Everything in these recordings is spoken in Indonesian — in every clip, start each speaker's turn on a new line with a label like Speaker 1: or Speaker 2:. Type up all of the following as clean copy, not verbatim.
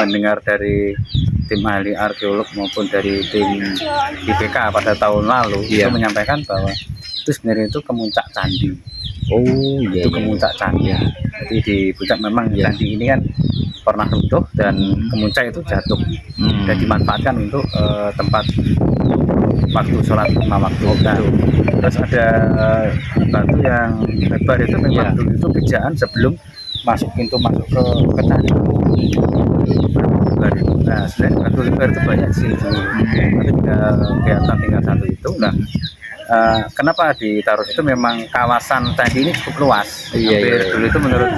Speaker 1: mendengar dari tim ahli arkeolog maupun dari tim IPK pada tahun lalu itu menyampaikan bahwa itu sebenarnya itu kemuncak candi. Itu kemuncak candi. Jadi di puncak memang candi ini kan pernah runtuh dan kemuncak itu jatuh dan dimanfaatkan untuk tempat waktu sholat 5 waktu. Nah, terus ada batu yang lebar itu memang dulu itu kejaan sebelum pintu masuk ke candi. Nah, selain batu lebar itu banyak sih, tapi kelihatan tinggal satu itu. Nah, kenapa ditaruh itu memang kawasan candi ini cukup luas. Dulu itu menurut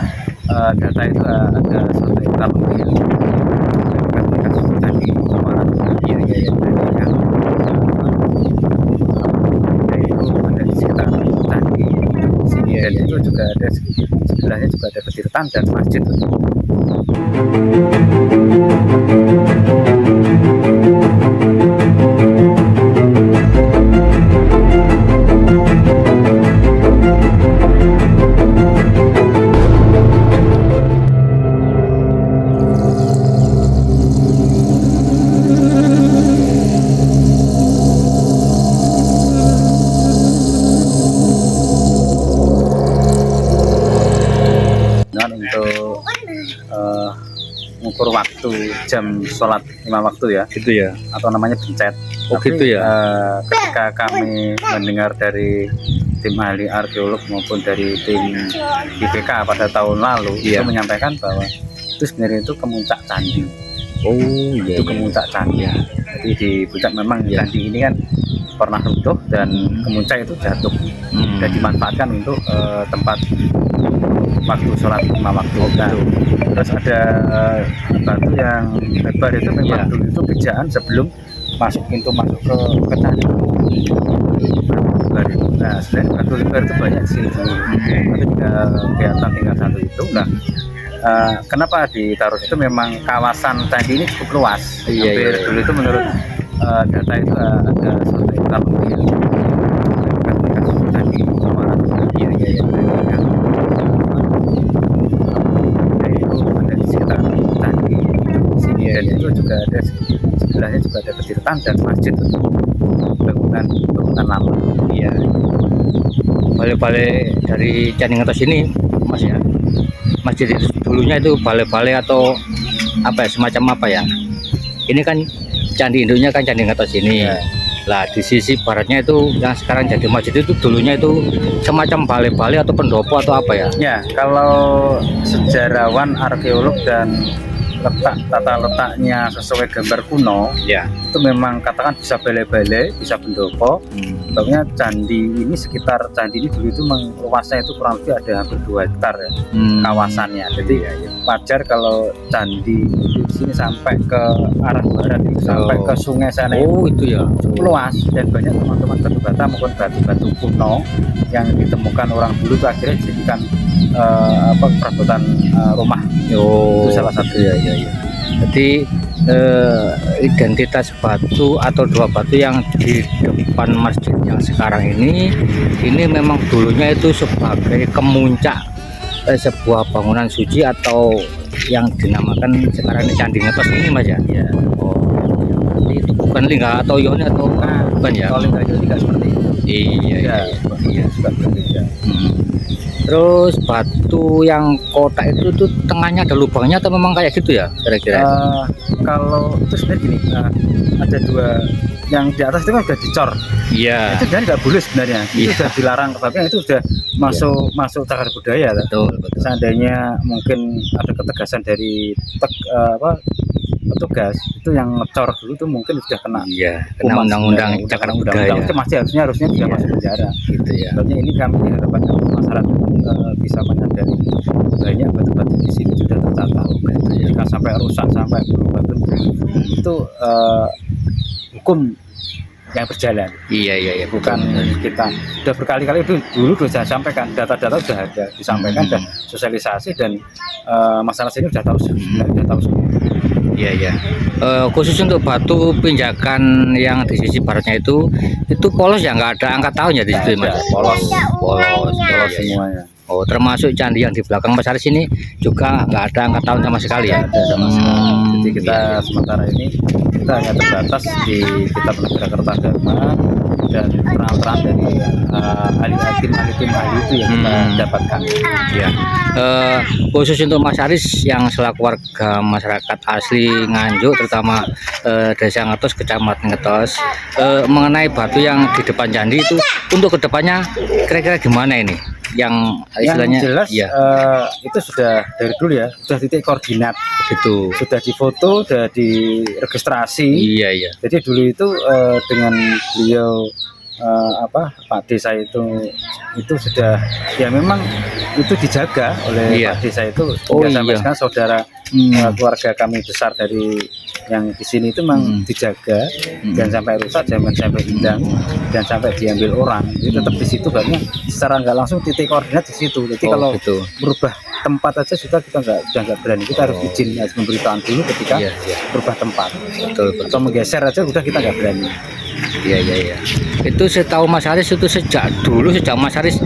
Speaker 1: data itu ada 1 hektar lebih. Candi Muara ada di sekitar candi sini, dan itu juga ada sebelahnya juga ada Petirtan dan masjid. Untuk mengukur waktu jam sholat 5 waktu ya, gitu ya, atau namanya bencet. Gitu ya. Ketika kami mendengar dari tim ahli arkeolog maupun dari tim IPK pada tahun lalu itu menyampaikan bahwa itu sebenarnya itu kemuncak candi. Itu kemuncak candi. Jadi di puncak memang candi ini kan pernah runtuh dan kemuncak itu jatuh dan dimanfaatkan untuk tempat waktu sholat 5 waktu. Nah, terus ada batu yang lebar itu memang dulu itu kejaan sebelum pintu masuk ke candi. Nah, selain batu lebar itu banyak sih, tapi kelihatan tinggal satu itu. Nah, kenapa ditaruh itu memang kawasan candi ini cukup luas. Dulu itu menurut data itu ada 1 hektar lebih. Candi Muara ada di sekitar candi sini, dan itu juga ada sebelahnya juga ada Petirtan dan masjid, bangunan lama.
Speaker 2: Balai-balai dari Candi Ngetos ini, Mas ya, masjid itu dulunya itu balai-balai atau apa ya, semacam apa ya? Ini kan candi induknya kan Candi Ngetos ini. Lah di sisi baratnya itu yang sekarang jadi masjid itu dulunya itu semacam balai-balai atau pendopo atau apa ya?
Speaker 1: Ya, kalau sejarawan, arkeolog dan tata letaknya sesuai gambar kuno, itu memang katakan bisa balai-balai, bisa pendopo. Sebabnya candi ini, sekitar candi ini dulu itu luasnya itu kurang lebih ada hampir 2 hektar ya, kawasannya. Jadi wajar kalau candi di sini sampai ke arah barat itu, sampai ke sungai sana.
Speaker 2: Itu ya
Speaker 1: cukup luas, dan banyak teman-teman batu bata maupun batu-batu kuno yang ditemukan orang dulu itu akhirnya dijadikan perabotan rumah.
Speaker 2: Itu salah satu ya. Jadi identitas batu atau 2 batu yang di depan masjid yang sekarang ini memang dulunya itu sebagai kemuncak sebuah bangunan suci atau yang dinamakan sekarang ini Candi Ngetos ini, Mas ya. Jadi itu bukan lingga atau yoni atau bukan ya?
Speaker 1: Kalau lingga yoni tidak seperti itu. Iya, juga berbeda.
Speaker 2: Terus batu yang kotak itu tengahnya ada lubangnya atau memang kayak gitu ya kira-kira?
Speaker 1: Kalau itu sebenarnya gini, ada 2 yang di atas itu kan sudah dicor. Itu sebenarnya nggak boleh sebenarnya. Itu sudah dilarang, sebabnya itu sudah masuk cagar budaya.
Speaker 2: Betul.
Speaker 1: Seandainya mungkin ada ketegasan dari petugas itu yang ngecor dulu itu mungkin sudah kena
Speaker 2: undang-undang cagar budaya.
Speaker 1: Itu harusnya sudah masuk penjara.
Speaker 2: Gitu ya.
Speaker 1: Sebabnya ini kami harapannya masyarakat bisa menyadari banyak batu-batu di sini sudah tercatat. Jika sampai rusak, sampai batu itu hukum yang berjalan.
Speaker 2: Iya.
Speaker 1: Bukan kita sudah berkali-kali dulu sudah sampaikan, data-data sudah ada disampaikan dan sosialisasi, dan masalah sini sudah tahu semua.
Speaker 2: Iya. Khusus untuk batu pinjakan yang di sisi baratnya itu polos ya, nggak ada angka tahunnya di situ, Mas.
Speaker 1: Polos semuanya.
Speaker 2: Oh, termasuk candi yang di belakang Mas Haris ini juga nggak ada angka tahun sama sekali ya?
Speaker 1: Ada sama sekali. Jadi kita sementara ini kita hanya terbatas di Kitab Negara Kertagama dan peran-peran dari ahli ahli itu yang kita dapatkan.
Speaker 2: Ya. Khusus untuk Mas Haris yang selaku warga masyarakat asli Nganjuk, terutama Desa Ngetos, Kecamatan Ngetos, mengenai batu yang di depan candi itu untuk kedepannya kira-kira gimana ini? Yang istilahnya
Speaker 1: yang jelas
Speaker 2: ya,
Speaker 1: itu sudah dari dulu ya, sudah titik koordinat
Speaker 2: gitu.
Speaker 1: sudah difoto, sudah diregistrasi.
Speaker 2: Iya.
Speaker 1: Jadi dulu itu dengan beliau Pak Desa itu sudah ya memang itu dijaga oleh Pak Desa itu hingga sampai sekarang saudara keluarga kami besar dari yang di sini itu memang dijaga, jangan sampai rusak, jangan sampai hilang, dan sampai diambil orang. Jadi tetap di situ, banyak secara nggak langsung titik koordinat di situ. Jadi kalau berubah tempat aja sudah kita nggak berani, kita harus izin, harus memberitahuan dulu ketika berubah tempat. Atau menggeser aja udah kita nggak berani.
Speaker 2: Iya. Itu setahu Mas Haris itu sejak Mas Haris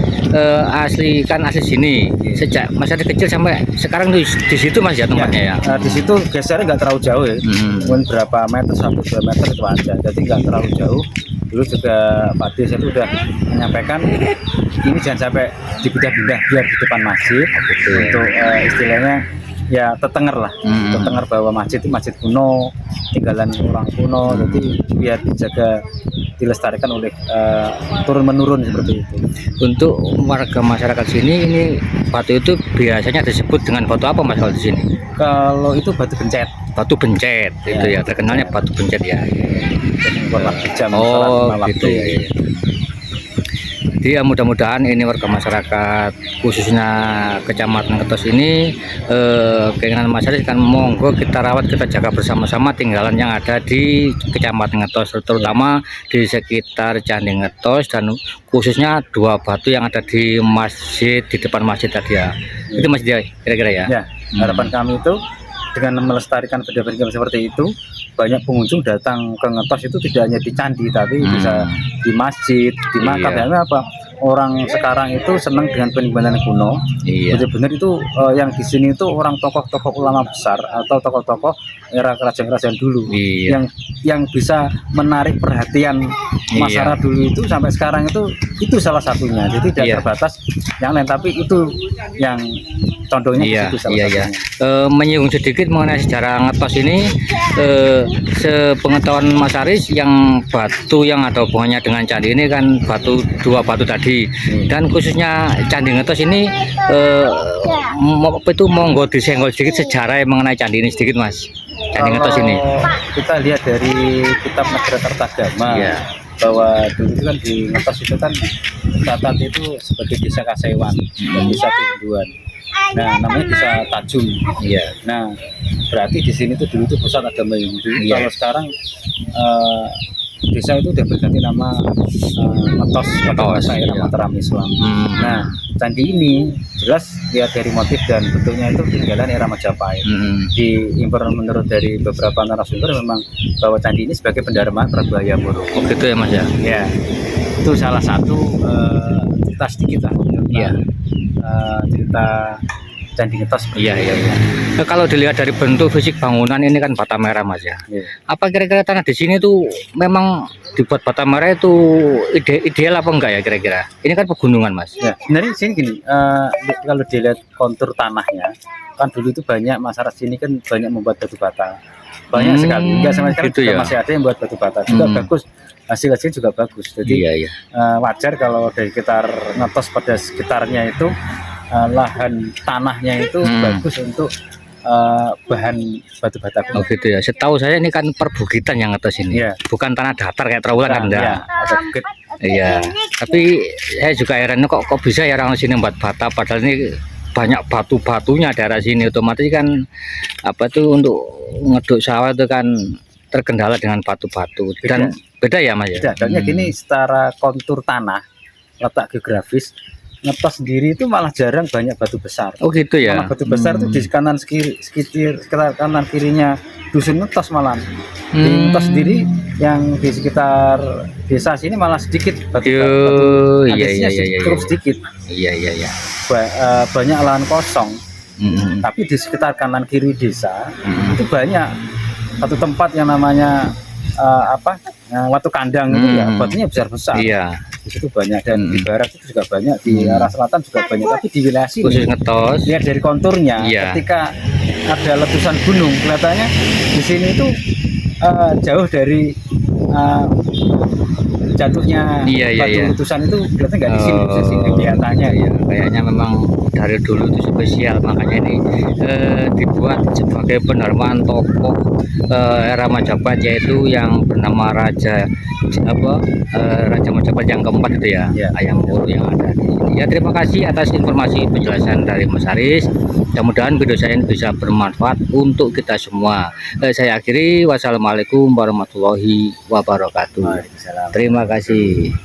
Speaker 2: asli sini. Sejak Mas Haris kecil sampai sekarang di situ Mas ya tempatnya ya.
Speaker 1: Di situ gesernya nggak terlalu jauh ya. Mungkin berapa meter, 1-2 meter itu aja. Jadi nggak terlalu jauh. Dulu juga Pak Des itu udah menyampaikan ini jangan sampai dipindah-pindah, biar di depan masjid untuk istilahnya ya tetenger lah, tetenger bahwa masjid itu masjid kuno, tinggalan orang kuno, jadi biar dijaga, dilestarikan oleh turun menurun seperti itu.
Speaker 2: Untuk warga masyarakat sini, ini batu itu biasanya disebut dengan batu apa Mas kalau di sini?
Speaker 1: Kalau itu batu bencet.
Speaker 2: Batu bencet itu ya, terkenalnya batu bencet ya. Gitu ya. Jadi ya mudah-mudahan ini warga masyarakat khususnya Kecamatan Ngetos ini keinginan masyarakat kan monggo kita rawat, kita jaga bersama-sama tinggalan yang ada di Kecamatan Ngetos, terutama di sekitar Candi Ngetos dan khususnya dua batu yang ada di masjid, di depan masjid tadi ya. Itu masjid kira-kira ya.
Speaker 1: Ya, harapan kami itu dengan melestarikan benda-benda seperti itu, banyak pengunjung datang ke Ngetos itu tidak hanya di candi, tapi bisa di masjid, di makam. Karena apa? Orang sekarang itu senang dengan peninggalan kuno. Benar-benar itu yang di sini itu orang tokoh-tokoh ulama besar atau tokoh-tokoh era kerajaan-kerajaan dulu yang bisa menarik perhatian masyarakat dulu itu sampai sekarang itu salah satunya. Jadi tidak terbatas yang lain, tapi itu yang contohnya itu salah satunya.
Speaker 2: Menyinggung sedikit mengenai sejarah Ngetos ini, sepengetahuan Mas Haris, yang batu yang ada hubungannya dengan candi ini kan dua batu tadi, dan khususnya Candi Ngetos ini itu monggo disenggol sedikit sejarah mengenai candi ini sedikit Mas. Candi Ngetos ini
Speaker 1: kita lihat dari Kitab Negara Kertagama bahwa dulu itu kan di Ngetos itu kan tercatat itu sebagai desa Kasewan dan desa Pinduan. Nah, namanya desa Tajung. Nah, berarti di sini tuh dulu itu pusat agama Hindu. Kalau sekarang desa itu udah berganti nama Ngetos era Mataram Islam. Nah, candi ini jelas lihat dari motif dan bentuknya itu tinggalan era Majapahit. Diimpor menurut dari beberapa narasumber memang bahwa candi ini sebagai pendaramaan Prabu Hayam Wuruk.
Speaker 2: Gitu ya Mas ya.
Speaker 1: Ya, itu salah satu cerita sedikit lah. Cerita Candi Ngetos.
Speaker 2: Kalau dilihat dari bentuk fisik bangunan ini kan bata merah Mas ya. Apa kira-kira tanah di sini tuh memang dibuat bata merah itu ideal apa enggak ya kira-kira? Ini kan pegunungan Mas.
Speaker 1: Ya, sebenarnya sini gini, kalau dilihat kontur tanahnya, kan dulu itu banyak masyarakat sini kan banyak membuat batu bata. Banyak sekali. Enggak sama sekali gitu masih ada yang buat batu bata. Juga bagus. Hasil-hasilnya juga bagus. Jadi wajar kalau dari sekitar Ngetos pada sekitarnya itu lahan tanahnya itu bagus untuk bahan batu bata.
Speaker 2: Gitu ya. Setahu saya ini kan perbukitan yang Ngetos ini. Bukan tanah datar kayak Trawulan kan enggak.
Speaker 1: Ada bukit.
Speaker 2: Tapi saya juga heran kok bisa ya orang sini buat bata, padahal ini banyak batu-batunya daerah sini. Otomatis kan apa tuh untuk ngeduk sawah itu kan terkendala dengan batu-batu dan beda ya Mas ya.
Speaker 1: Beda. Gini, secara kontur tanah, letak geografis ngetos sendiri itu malah jarang banyak batu besar.
Speaker 2: Oh gitu ya.
Speaker 1: Malah batu besar itu di kanan sekitar kanan kirinya dusun ngetos malah. Di ngetos sendiri yang di sekitar desa sini malah sedikit batu.
Speaker 2: Iya,
Speaker 1: cukup sedikit.
Speaker 2: Iya.
Speaker 1: Banyak lahan kosong. Tapi di sekitar kanan kiri desa itu banyak satu tempat yang namanya Watu Kandang itu ya, batunya besar-besar.
Speaker 2: Iya.
Speaker 1: Di situ banyak, dan di barat itu juga banyak, di arah selatan juga banyak, tapi di wilayah sini
Speaker 2: Khusus ngetos.
Speaker 1: lihat dari konturnya,
Speaker 2: Iya.
Speaker 1: ketika ada letusan gunung kelihatannya di sini itu jauh dari jatuhnya batu letusan itu kelihatan nggak di sini, posisi kelihatannya ya.
Speaker 2: Kayaknya memang dari dulu itu spesial, makanya ini dibuat sebagai penerimaan tokoh era Majapahit, yaitu yang bernama Raja Majapahit yang keempat itu ya, Hayam Wuruk yang ada di sini. Ya, terima kasih atas informasi penjelasan dari Mas Haris. Mudah-mudahan video saya ini bisa bermanfaat untuk kita semua. Saya akhiri, wassalamualaikum warahmatullahi wabarakatuh. Terima kasih.